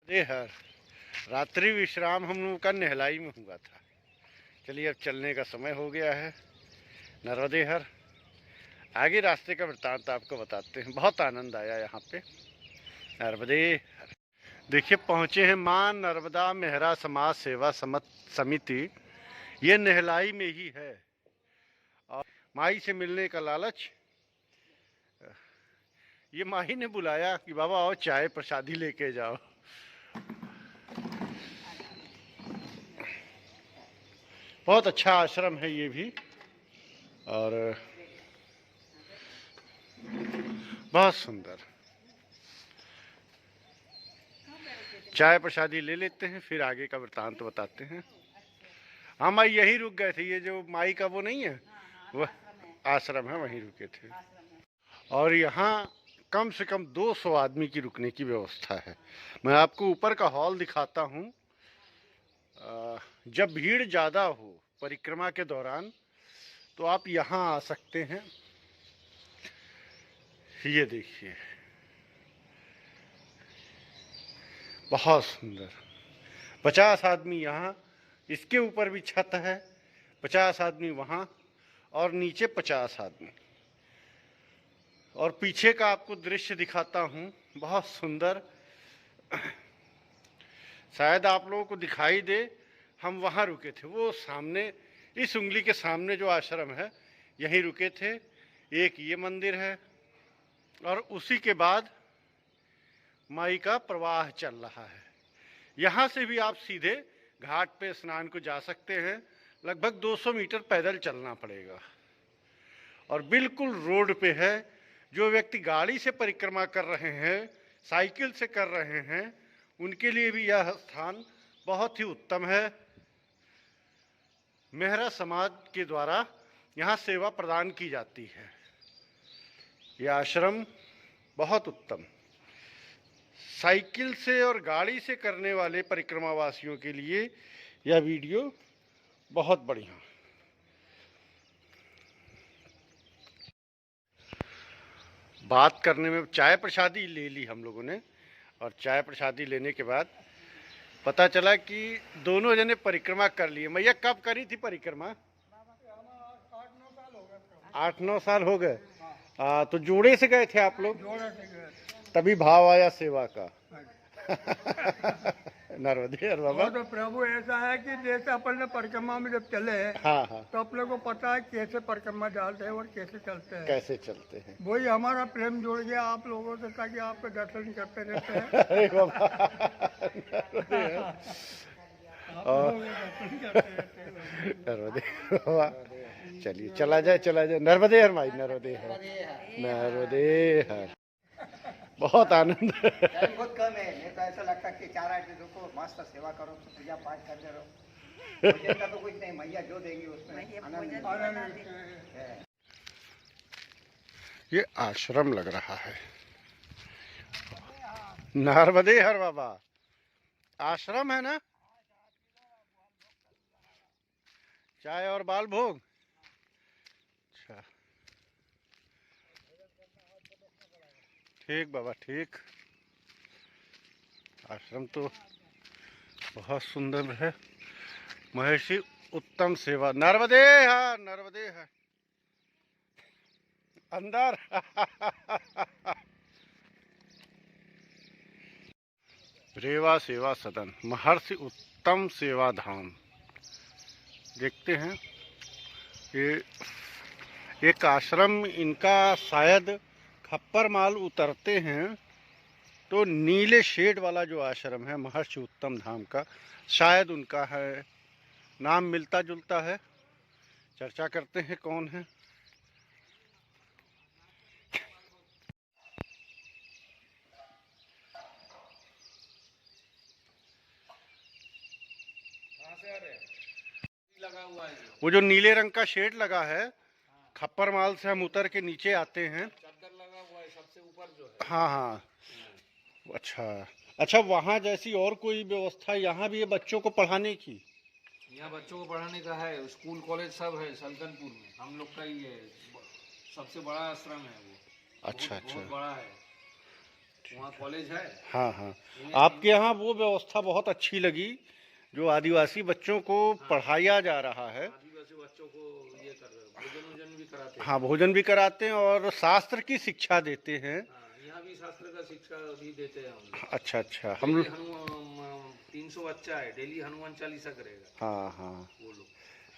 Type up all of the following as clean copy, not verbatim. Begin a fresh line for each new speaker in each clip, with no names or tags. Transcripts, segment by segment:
ये हर रात्रि विश्राम हम लोग का नेहलाई में हुआ था। चलिए अब चलने का समय हो गया है। नर्मदे हर आगे रास्ते का वृत्तांत आपको बताते हैं। बहुत आनंद आया यहाँ पे। नर्मदे हर देखिए पहुँचे हैं माँ नर्मदा मेहरा समाज सेवा समिति। ये नेहलाई में ही है और माई से मिलने का लालच, ये माही ने बुलाया कि बाबा आओ चाय प्रसादी लेके जाओ। बहुत अच्छा आश्रम है ये भी और बहुत सुंदर। चाय प्रसादी ले लेते हैं फिर आगे का वृत्तांत बताते हैं। हाँ माई यहीं रुक गए थे। ये जो माई का वो नहीं है वह आश्रम है, वहीं रुके थे। और यहाँ कम से कम 200 आदमी की रुकने की व्यवस्था है। मैं आपको ऊपर का हॉल दिखाता हूँ। जब भीड़ ज़्यादा हो परिक्रमा के दौरान तो आप यहाँ आ सकते हैं। ये देखिए बहुत सुंदर। 50 आदमी यहाँ, इसके ऊपर भी छत है, 50 आदमी वहाँ और नीचे 50 आदमी। और पीछे का आपको दृश्य दिखाता हूँ, बहुत सुंदर। शायद आप लोगों को दिखाई दे, हम वहाँ रुके थे। वो सामने इस उंगली के सामने जो आश्रम है यहीं रुके थे। एक ये मंदिर है और उसी के बाद माई का प्रवाह चल रहा है। यहाँ से भी आप सीधे घाट पे स्नान को जा सकते हैं। लगभग 200 मीटर पैदल चलना पड़ेगा और बिल्कुल रोड पे है। जो व्यक्ति गाड़ी से परिक्रमा कर रहे हैं, साइकिल से कर रहे हैं, उनके लिए भी यह स्थान बहुत ही उत्तम है। मेहरा समाज के द्वारा यहाँ सेवा प्रदान की जाती है। यह आश्रम बहुत उत्तम। साइकिल से और गाड़ी से करने वाले परिक्रमावासियों के लिए यह वीडियो बहुत बढ़िया। बात करने में चाय प्रसादी ले ली हम लोगों ने और चाय प्रसादी लेने के बाद पता चला कि दोनों जने परिक्रमा कर लिए। मैया कब करी थी परिक्रमा? 8-9 साल हो गए। तो जोड़े से गए थे आप लोग?
जोड़े से गए,
तभी भाव आया सेवा का। नर्मदे हर बाबा।
तो प्रभु ऐसा है कि जैसे अपन ने परिक्रमा में जब चले
हाँ हाँ,
तो अपने को पता है कैसे परिक्रमा डालते हैं और कैसे चलते हैं।
कैसे चलते हैं।
वही हमारा प्रेम जुड़ गया आप लोगों से ताकि आपके दर्शन करते रहते हैं।
अरे बाबा नर्मदे बाबा। चलिए चला जाए नर्मदे हर माई, नर्मदे हर, नर्मदे हर। बहुत आनंद।
बहुत कम है। नहीं तो ऐसा लगता कि 4 आदमी रुको, मस्त सेवा करो, पूजा पाठ करते रहो। भोजन का तो कुछ नहीं, मैया जो देंगी उसमें आनंद है।
ये आश्रम लग रहा है। नर्मदे हर बाबा आश्रम है ना। चाय और बाल भोग। अच्छा ठीक बाबा ठीक। आश्रम तो बहुत सुंदर है। महर्षि उत्तम सेवा। नर्मदे है, नर्मदे है अंदर। रेवा सेवा सदन, महर्षि उत्तम सेवा धाम। देखते हैं ये एक आश्रम इनका शायद खप्पर माल उतरते हैं तो नीले शेड वाला जो आश्रम है महर्षि उत्तम धाम का, शायद उनका है। नाम मिलता जुलता है। चर्चा करते हैं कौन है। वो जो नीले रंग का शेड लगा है, खप्पर माल से हम उतर के नीचे आते हैं।
चादर लगा हुआ है सबसे ऊपर जो है।
हाँ हाँ अच्छा अच्छा। वहाँ जैसी और कोई व्यवस्था यहाँ भी है बच्चों को पढ़ाने की?
यहाँ बच्चों को पढ़ाने का है, स्कूल कॉलेज सब है सल्तनपुर में। हम लोग का ही है, सबसे बड़ा आश्रम है वो।
अच्छा अच्छा
बहुत बड़ा है। वहाँ कॉलेज है।
हाँ हाँ, आपके यहाँ वो व्यवस्था बहुत अच्छी लगी जो आदिवासी बच्चों को पढ़ाया जा रहा है।
आदिवासी बच्चों को ये कर रहे हैं, भोजन वोजन भी कराते हैं।
हाँ, भोजन भी कराते हैं और शास्त्र की शिक्षा देते हैं।
हाँ, यहाँ भी शास्त्र का शिक्षा भी देते हैं हम लोग।
अच्छा अच्छा,
हम 300 बच्चा है, डेली हनुमान चालीसा करेगा।
हाँ हाँ,
वो लोग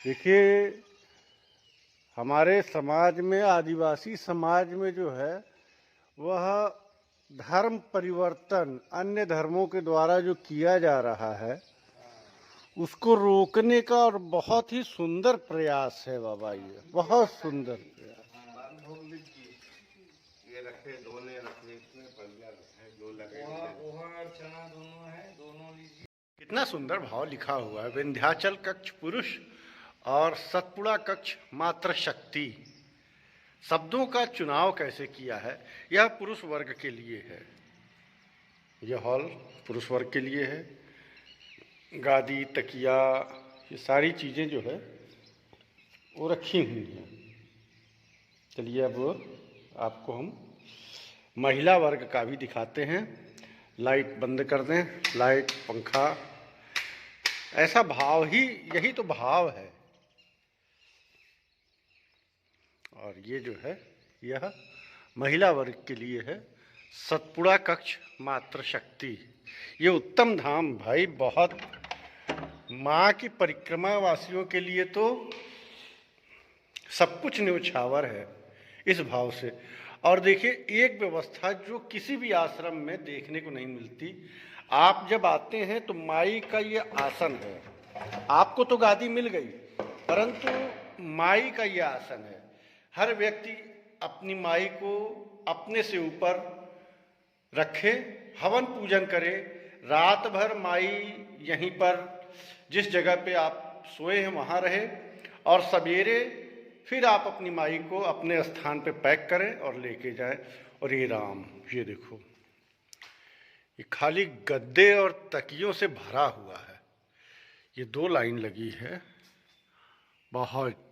देखिए हमारे समाज में, आदिवासी समाज में जो है वह धर्म परिवर्तन अन्य धर्मों के द्वारा जो किया जा रहा है उसको रोकने का और बहुत ही सुंदर प्रयास है बाबा, ये बहुत सुंदर प्रयास।
ये रखे दोने रखे, इतने बढ़िया रखे, दो लगे।
पोहा और चना दोनों है, दोनों लीजिए।
कितना सुंदर भाव लिखा हुआ है, विंध्याचल कक्ष पुरुष और सतपुड़ा कक्ष मात्र शक्ति। शब्दों का चुनाव कैसे किया है। यह पुरुष वर्ग के लिए है, यह हॉल पुरुष वर्ग के लिए है। गादी, तकिया, ये सारी चीज़ें जो है वो रखी हुई हैं। चलिए अब आपको हम महिला वर्ग का भी दिखाते हैं। लाइट बंद कर दें, लाइट, पंखा, ऐसा भाव ही, यही तो भाव है। और ये जो है यह महिला वर्ग के लिए है, सतपुड़ा कक्ष मात्र शक्ति। ये उत्तम धाम भाई, बहुत माँ की परिक्रमा वासियों के लिए तो सब कुछ न्यौछावर है इस भाव से। और देखिए एक व्यवस्था जो किसी भी आश्रम में देखने को नहीं मिलती। आप जब आते हैं तो माई का ये आसन है, आपको तो गादी मिल गई परंतु माई का ये आसन है। हर व्यक्ति अपनी माई को अपने से ऊपर रखे, हवन पूजन करे, रात भर माई यहीं पर जिस जगह पे आप सोए हैं वहाँ रहे, और सवेरे फिर आप अपनी माई को अपने स्थान पे पैक करें और लेके जाएं। और ये राम, ये देखो, ये खाली गद्दे और तकियों से भरा हुआ है। ये 2 लाइन लगी है। बहुत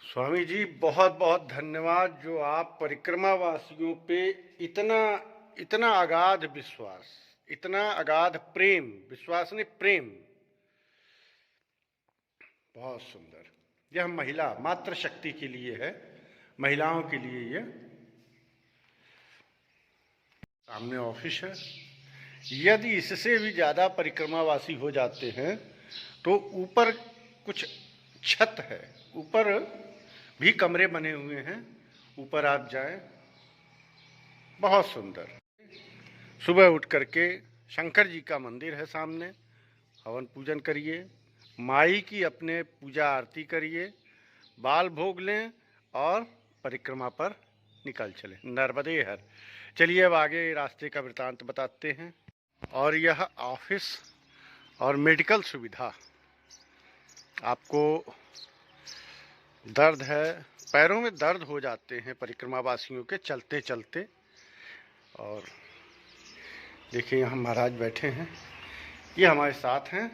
स्वामी जी, बहुत बहुत धन्यवाद जो आप परिक्रमा वासियों पे इतना अगाध विश्वास, इतना अगाध प्रेम, विश्वास नहीं प्रेम, बहुत सुंदर। यह महिला मात्र शक्ति के लिए है, महिलाओं के लिए। ये सामने ऑफिस है। यदि इससे भी ज़्यादा परिक्रमावासी हो जाते हैं तो ऊपर कुछ छत है, ऊपर भी कमरे बने हुए हैं, ऊपर आप जाएं, बहुत सुंदर। सुबह उठ करके शंकर जी का मंदिर है सामने, हवन पूजन करिए, माई की अपने पूजा आरती करिए, बाल भोग लें और परिक्रमा पर निकल चले, नर्मदे हर। चलिए अब आगे रास्ते का वृतांत बताते हैं। और यह ऑफिस और मेडिकल सुविधा। आपको दर्द है, पैरों में दर्द हो जाते हैं परिक्रमावासियों के चलते चलते। और देखिए यहाँ महाराज बैठे हैं, ये हमारे साथ हैं,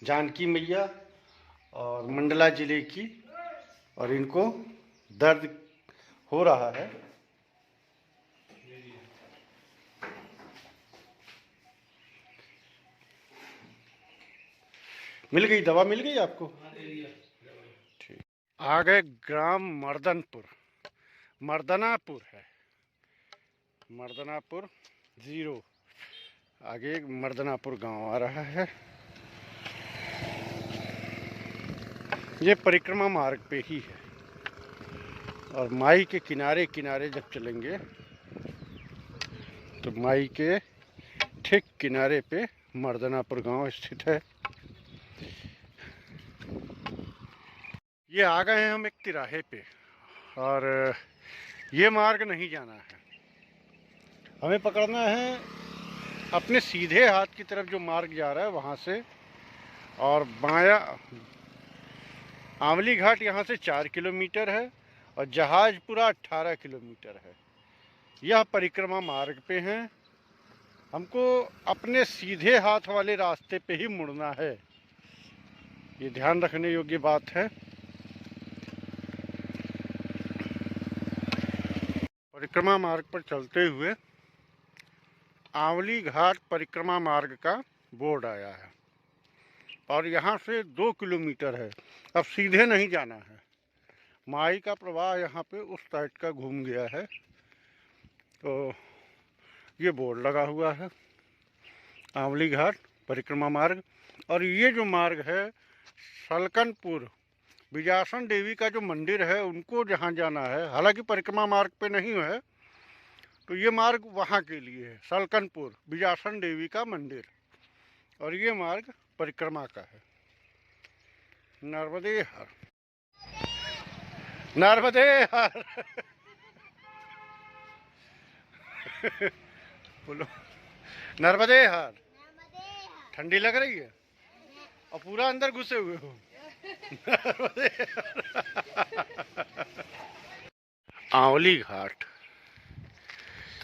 जानकी मैया और मंडला जिले की, और इनको दर्द हो रहा है। मिल गई दवा, मिल गई आपको? ठीक। आ गए ग्राम मर्दनपुर, मर्दनापुर है, मर्दनापुर 0, आगे मर्दनापुर गांव आ रहा है। ये परिक्रमा मार्ग पे ही है, और माई के किनारे किनारे जब चलेंगे तो माई के ठीक किनारे पे मर्दनापुर गांव स्थित है। ये आ गए हैं हम एक तिराहे पे, और ये मार्ग नहीं जाना है, हमें पकड़ना है अपने सीधे हाथ की तरफ जो मार्ग जा रहा है वहाँ से, और बायां आंवली घाट यहाँ से 4 किलोमीटर है और जहाजपुरा 18 किलोमीटर है। यह परिक्रमा मार्ग पे हैं, हमको अपने सीधे हाथ वाले रास्ते पे ही मुड़ना है, ये ध्यान रखने योग्य बात है। परिक्रमा परिक्रमा मार्ग पर चलते हुए आंवली घाट परिक्रमा मार्ग का बोर्ड आया है और यहाँ से 2 किलोमीटर है। अब सीधे नहीं जाना है, माई का प्रवाह यहाँ पे उस साइड का घूम गया है। तो ये बोर्ड लगा हुआ है आंवली घाट परिक्रमा मार्ग। और ये जो मार्ग है सलकनपुर विजासन देवी का जो मंदिर है उनको जहाँ जाना है, हालांकि परिक्रमा मार्ग पे नहीं है, तो ये मार्ग वहाँ के लिए है, सलकनपुर विजासन देवी का मंदिर। और ये मार्ग परिक्रमा का है। नर्मदे हर, नर्मदे हर बोलो नर्मदे हर। ठंडी लग रही है और पूरा अंदर घुसे हुए हो। आंवली घाट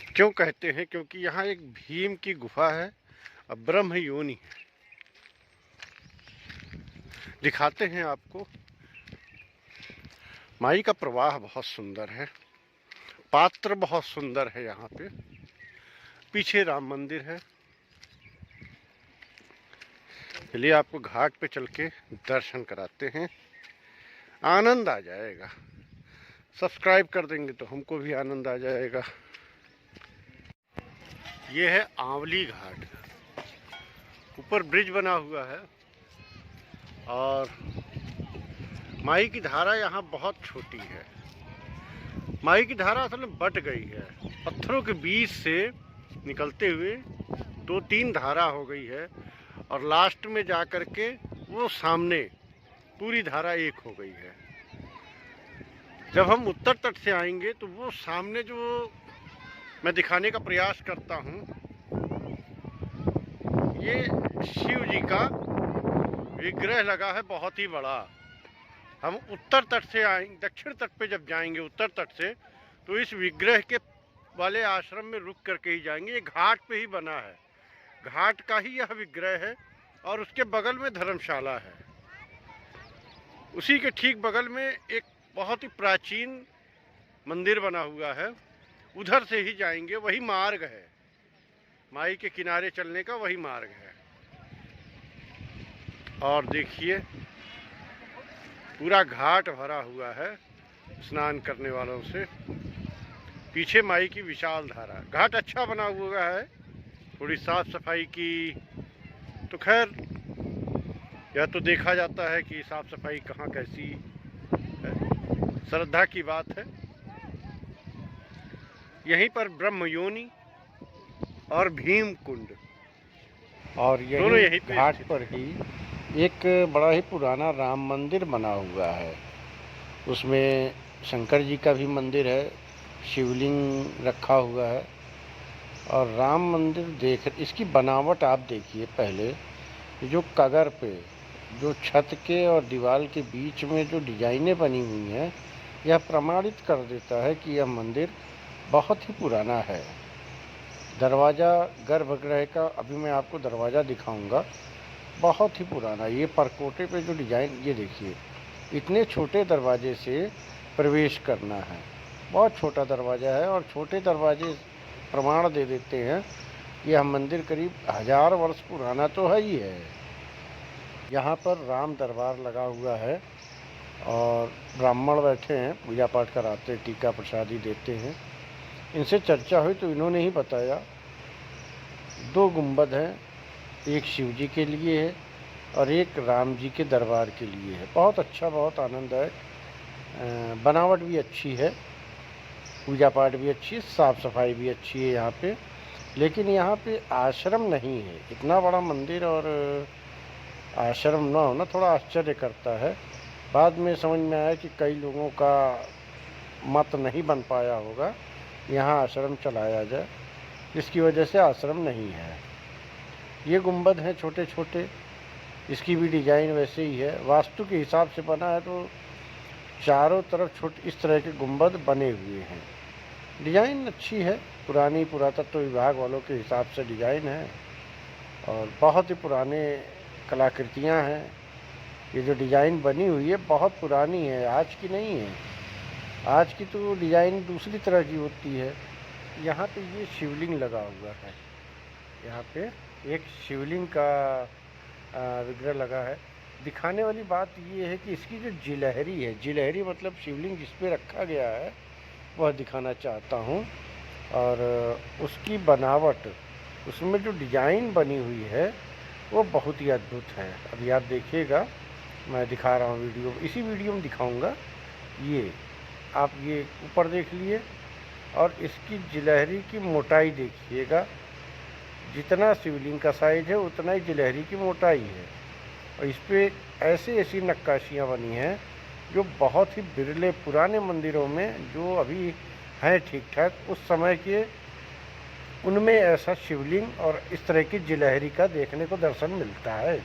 क्यों कहते हैं? क्योंकि यहाँ एक भीम की गुफा है और ब्रह्म योनि है। दिखाते हैं आपको। माई का प्रवाह बहुत सुंदर है, पात्र बहुत सुंदर है। यहाँ पे पीछे राम मंदिर है। चलिए आपको घाट पे चल के दर्शन कराते हैं, आनंद आ जाएगा। सब्सक्राइब कर देंगे तो हमको भी आनंद आ जाएगा। ये है आंवली घाट, ऊपर ब्रिज बना हुआ है और माई की धारा यहाँ बहुत छोटी है। माई की धारा असल में बट गई है, पत्थरों के बीच से निकलते हुए 2-3 धारा हो गई है और लास्ट में जा कर के वो सामने पूरी धारा एक हो गई है। जब हम उत्तर तट से आएंगे तो वो सामने जो मैं दिखाने का प्रयास करता हूँ, ये शिव जी का विग्रह लगा है बहुत ही बड़ा। हम उत्तर तट से आएंगे, दक्षिण तट पे जब जाएंगे उत्तर तट से, तो इस विग्रह के वाले आश्रम में रुक करके ही जाएंगे। ये घाट पे ही बना है, घाट का ही यह विग्रह है और उसके बगल में धर्मशाला है। उसी के ठीक बगल में एक बहुत ही प्राचीन मंदिर बना हुआ है, उधर से ही जाएंगे। वही मार्ग है, माई के किनारे चलने का वही मार्ग है। और देखिए पूरा घाट भरा हुआ है स्नान करने वालों से। पीछे माई की विशाल धारा। घाट अच्छा बना हुआ है, थोड़ी साफ सफाई की तो खैर यह तो देखा जाता है कि साफ सफाई कहाँ कैसी है, श्रद्धा की बात है। यहीं पर ब्रह्म योनि और भीम कुंड
और
दोनों यहीं
यही घाट पर ही एक बड़ा ही पुराना राम मंदिर बना हुआ है। उसमें शंकर जी का भी मंदिर है, शिवलिंग रखा हुआ है और राम मंदिर देख इसकी बनावट आप देखिए। पहले जो कगर पे जो छत के और दीवार के बीच में जो डिजाइनें बनी हुई हैं, यह प्रमाणित कर देता है कि यह मंदिर बहुत ही पुराना है। दरवाज़ा गर्भगृह का अभी मैं आपको दरवाज़ा दिखाऊंगा, बहुत ही पुराना। ये परकोटे पे जो डिजाइन, ये देखिए, इतने छोटे दरवाजे से प्रवेश करना है। बहुत छोटा दरवाज़ा है और छोटे दरवाजे प्रमाण दे देते हैं यह मंदिर करीब 1000 वर्ष पुराना तो है ही है। यहाँ पर राम दरबार लगा हुआ है और ब्राह्मण बैठे हैं, पूजा पाठ कराते, टीका प्रसादी देते हैं। इनसे चर्चा हुई तो इन्होंने ही बताया 2 गुंबद हैं, एक शिव जी के लिए है और एक राम जी के दरबार के लिए है। बहुत अच्छा, बहुत आनंददायक। बनावट भी अच्छी है, पूजा पाठ भी अच्छी है, साफ़ सफाई भी अच्छी है यहाँ पे। लेकिन यहाँ पे आश्रम नहीं है। इतना बड़ा मंदिर और आश्रम ना होना थोड़ा आश्चर्य करता है। बाद में समझ में आया कि कई लोगों का मत नहीं बन पाया होगा यहाँ आश्रम चलाया जाए, इसकी वजह से आश्रम नहीं है। ये गुंबद हैं छोटे छोटे, इसकी भी डिज़ाइन वैसे ही है। वास्तु के हिसाब से बना है तो चारों तरफ छोटे इस तरह के गुंबद बने हुए हैं। डिज़ाइन अच्छी है, पुरानी पुरातत्व विभाग वालों के हिसाब से डिज़ाइन है और बहुत ही पुराने कलाकृतियाँ हैं। ये जो डिज़ाइन बनी हुई है बहुत पुरानी है, आज की नहीं है। आज की तो डिज़ाइन दूसरी तरह की होती है। यहाँ पे ये शिवलिंग लगा हुआ है। यहाँ पे एक शिवलिंग का विग्रह लगा है। दिखाने वाली बात ये है कि इसकी जो जिलहरी है, जिलहरी मतलब शिवलिंग जिस पे रखा गया है, वह दिखाना चाहता हूँ। और उसकी बनावट, उसमें जो डिजाइन बनी हुई है वो बहुत ही अद्भुत है। अभी आप देखिएगा, मैं दिखा रहा हूँ वीडियो, इसी वीडियो में दिखाऊंगा। ये आप ये ऊपर देख लिए और इसकी जिलहरी की मोटाई देखिएगा। जितना शिवलिंग का साइज है उतना ही जिलहरी की मोटाई है। और इस पे ऐसी ऐसी नक्काशियाँ बनी हैं जो बहुत ही बिरले पुराने मंदिरों में जो अभी हैं ठीक ठाक, उस समय के, उनमें ऐसा शिवलिंग और इस तरह की जिलहरी का देखने को दर्शन मिलता है।